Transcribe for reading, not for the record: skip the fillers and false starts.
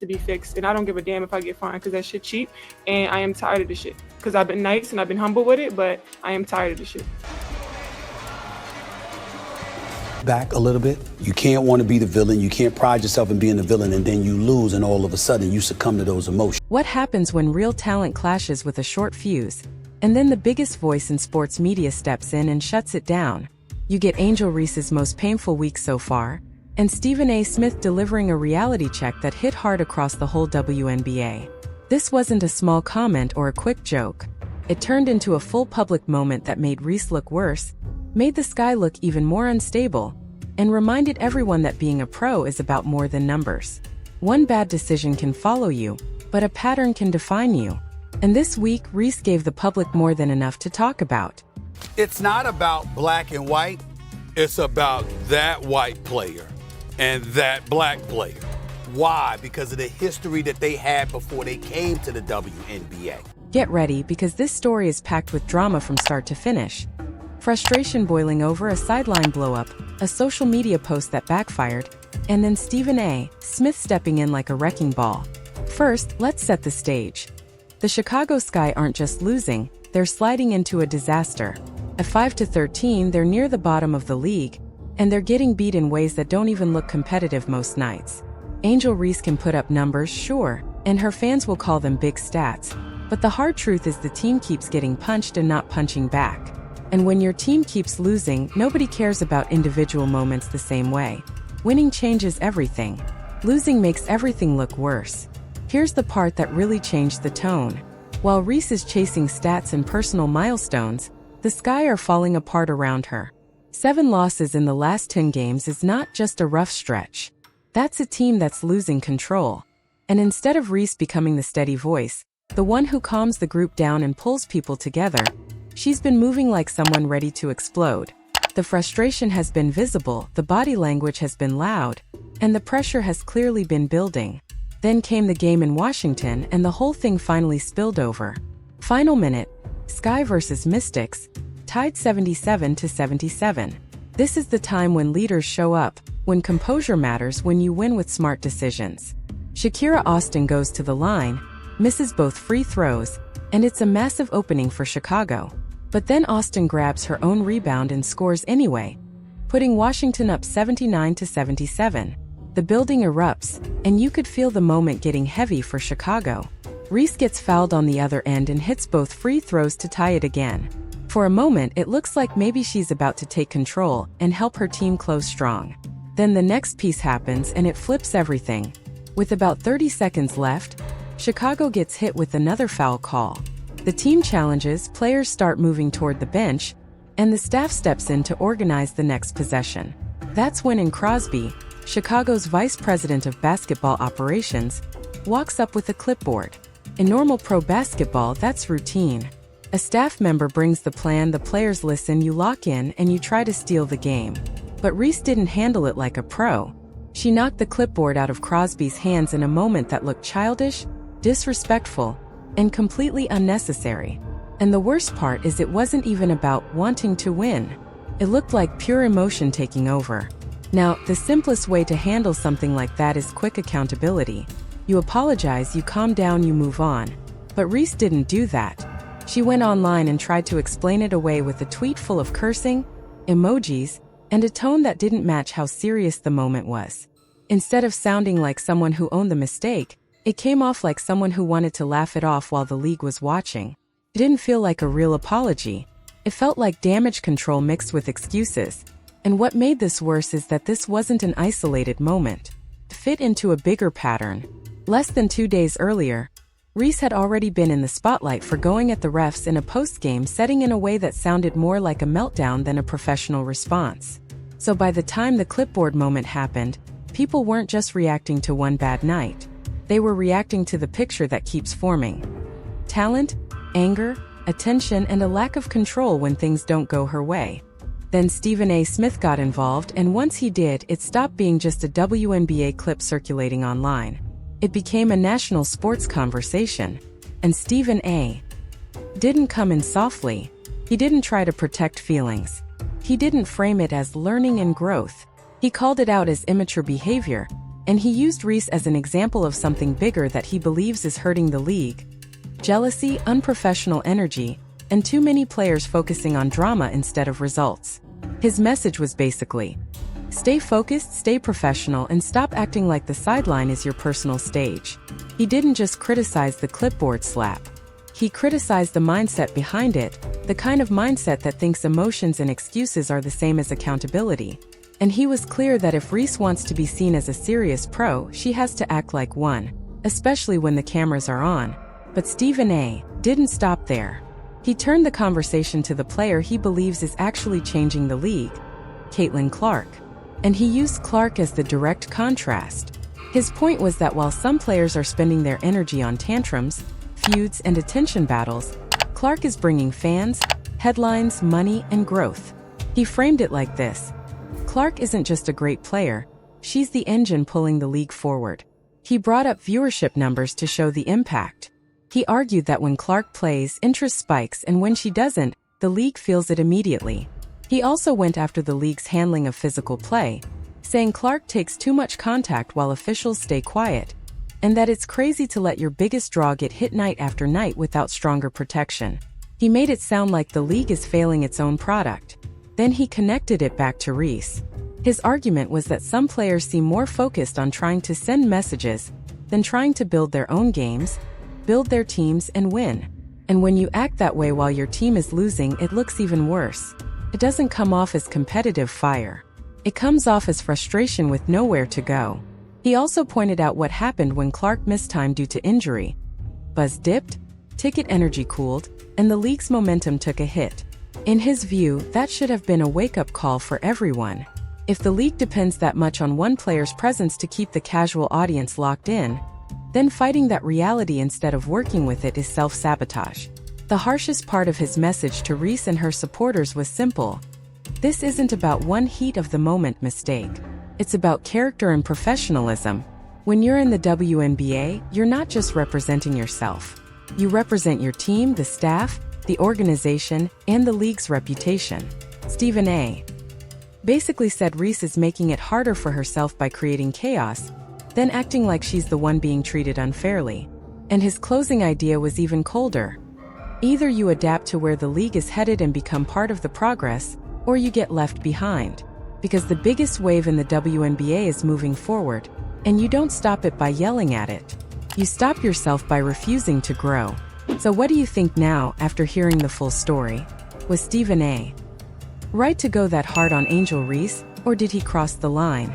to be fixed. And I don't give a damn if I get fined because that shit cheap. And I am tired of the shit. Because I've been nice and I've been humble with it, but I am tired of the shit. Back a little bit. You can't want to be the villain. You can't pride yourself in being the villain, and then you lose, and all of a sudden you succumb to those emotions. What happens when real talent clashes with a short fuse, and then the biggest voice in sports media steps in and shuts it down? You get Angel Reese's most painful week so far, and Stephen A. Smith delivering a reality check that hit hard across the whole WNBA. This wasn't a small comment or a quick joke. It turned into a full public moment that made Reese look worse, made the sky look even more unstable, and reminded everyone that being a pro is about more than numbers. One bad decision can follow you, but a pattern can define you. And this week, Reese gave the public more than enough to talk about. It's not about black and white. It's about that white player and that black player. Why? Because of the history that they had before they came to the WNBA. Get ready, because this story is packed with drama from start to finish. Frustration boiling over, a sideline blow-up, a social media post that backfired, and then Stephen A. Smith stepping in like a wrecking ball. First, let's set the stage. The Chicago Sky aren't just losing, they're sliding into a disaster. At 5-13, they're near the bottom of the league, and they're getting beat in ways that don't even look competitive most nights. Angel Reese can put up numbers, sure, and her fans will call them big stats, but the hard truth is the team keeps getting punched and not punching back. And when your team keeps losing, nobody cares about individual moments the same way. Winning changes everything. Losing makes everything look worse. Here's the part that really changed the tone. While Reese is chasing stats and personal milestones, the Sky are falling apart around her. 7 losses in the last 10 games is not just a rough stretch. That's a team that's losing control. And instead of Reese becoming the steady voice, the one who calms the group down and pulls people together, she's been moving like someone ready to explode. The frustration has been visible, the body language has been loud, and the pressure has clearly been building. Then came the game in Washington, and the whole thing finally spilled over. Final minute, Sky versus Mystics, tied 77-77. This is the time when leaders show up, when composure matters, when you win with smart decisions. Shakira Austin goes to the line, misses both free throws, and it's a massive opening for Chicago. But then Austin grabs her own rebound and scores anyway, putting Washington up 79-77. The building erupts, and you could feel the moment getting heavy for Chicago. Reese gets fouled on the other end and hits both free throws to tie it again. For a moment, it looks like maybe she's about to take control and help her team close strong. Then the next piece happens and it flips everything. With about 30 seconds left, Chicago gets hit with another foul call. The team challenges, players start moving toward the bench, and the staff steps in to organize the next possession. That's when in Crosby, Chicago's vice president of basketball operations, walks up with a clipboard. In normal pro basketball, that's routine. A staff member brings the plan, the players listen, you lock in, and you try to steal the game. But Reese didn't handle it like a pro. She knocked the clipboard out of Crosby's hands in a moment that looked childish, disrespectful, and completely unnecessary. And the worst part is it wasn't even about wanting to win. It looked like pure emotion taking over. Now, the simplest way to handle something like that is quick accountability. You apologize, you calm down, you move on. But Reese didn't do that. She went online and tried to explain it away with a tweet full of cursing, emojis, and a tone that didn't match how serious the moment was. Instead of sounding like someone who owned the mistake, it came off like someone who wanted to laugh it off while the league was watching. It didn't feel like a real apology. It felt like damage control mixed with excuses. And what made this worse is that this wasn't an isolated moment. It fit into a bigger pattern. Less than 2 days earlier, Reese had already been in the spotlight for going at the refs in a post-game setting in a way that sounded more like a meltdown than a professional response. So by the time the clipboard moment happened, people weren't just reacting to one bad night. They were reacting to the picture that keeps forming. Talent, anger, attention, and a lack of control when things don't go her way. Then Stephen A. Smith got involved, and once he did, it stopped being just a WNBA clip circulating online. It became a national sports conversation. And Stephen A. didn't come in softly. He didn't try to protect feelings. He didn't frame it as learning and growth. He called it out as immature behavior, And he used Reese as an example of something bigger that he believes is hurting the league: jealousy, unprofessional energy, and too many players focusing on drama instead of results. His message was basically, stay focused, stay professional, and stop acting like the sideline is your personal stage. He didn't just criticize the clipboard slap. He criticized the mindset behind it, the kind of mindset that thinks emotions and excuses are the same as accountability. And he was clear that if Reese wants to be seen as a serious pro, she has to act like one, especially when the cameras are on. But Stephen A. didn't stop there. He turned the conversation to the player he believes is actually changing the league, Caitlin Clark. And he used Clark as the direct contrast. His point was that while some players are spending their energy on tantrums, feuds, and attention battles, Clark is bringing fans, headlines, money, and growth. He framed it like this: Clark isn't just a great player, she's the engine pulling the league forward. He brought up viewership numbers to show the impact. He argued that when Clark plays, interest spikes, and when she doesn't, the league feels it immediately. He also went after the league's handling of physical play, saying Clark takes too much contact while officials stay quiet, and that it's crazy to let your biggest draw get hit night after night without stronger protection. He made it sound like the league is failing its own product. Then he connected it back to Reese. His argument was that some players seem more focused on trying to send messages than trying to build their own games, build their teams, and win. And when you act that way while your team is losing, it looks even worse. It doesn't come off as competitive fire. It comes off as frustration with nowhere to go. He also pointed out what happened when Clark missed time due to injury. Buzz dipped, ticket energy cooled, and the league's momentum took a hit. In his view, that should have been a wake-up call for everyone. If the league depends that much on one player's presence to keep the casual audience locked in, then fighting that reality instead of working with it is self-sabotage. The harshest part of his message to Reese and her supporters was simple: this isn't about one heat-of-the-moment mistake. It's about character and professionalism. When you're in the WNBA, you're not just representing yourself. You represent your team, the staff, the organization, and the league's reputation. Stephen A. basically said Reese is making it harder for herself by creating chaos, then acting like she's the one being treated unfairly. And his closing idea was even colder. Either you adapt to where the league is headed and become part of the progress, or you get left behind. Because the biggest wave in the WNBA is moving forward, and you don't stop it by yelling at it. You stop yourself by refusing to grow. So what do you think now, after hearing the full story? Was Stephen A. right to go that hard on Angel Reese, or did he cross the line?